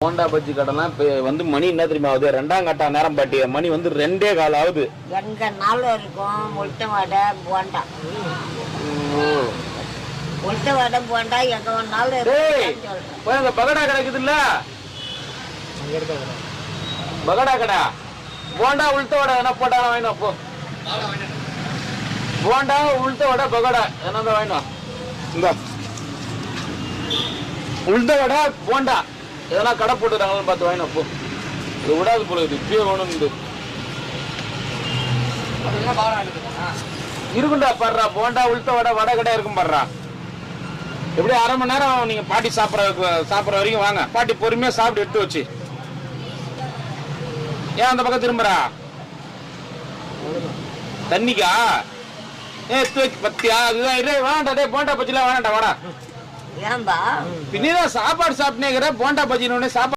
போண்டா பஜ்ஜி கடைலாம் இப்போ வந்து மணி என்ன தெரியுமா ஆகுது? 2ஆம் கட்டா நேரம் பாட்டி மணி வந்து 2:15 ஆகுது. எங்க நாள் இருக்கும் உளுத்த வடை போண்டா. உளுத்த வடை போண்டா எங்க நாள் அந்த பகடா கிடைக்குது இல்ல, பகடா கடை போண்டா உளுத்த வடை என்ன போட்டாலும் வாங்கினோம். அப்போ போண்டா உளுத்த வடை பகடா என்ன வாங்கினோம். இந்த உளுத்த வடை போண்டா எதனா கடை போட்டுறாங்கன்னு பார்த்து வாங்கினோம். அப்போ இது விடாது போல இது இப்பயே வேணும் இருக்குண்டா. பாடுறா போண்டா உளுத்த வடை வடை கடை இருக்கும் பாடுறா. எப்படி 1/2 மணி நேரம் நீங்க பாட்டி சாப்பிட்ற வரைக்கும் வாங்க. பாட்டி பொறுமையா சாப்பிட்டு எடுத்து வச்சு ஏன் அந்த பக்கம் திரும்புறா தண்ணிக்கா எடுத்து வச்சு பத்தியா? அதுதான் இல்லை வேண்டாம். டே போண்டா பஜ்ஜிலாம் வேண்டாம் வாடா. ஏன்பா பின்னதான் சாப்பாடு சாப்பிட்டேங்கிற போண்டா பஜ்ஜின்னு சாப்பாடு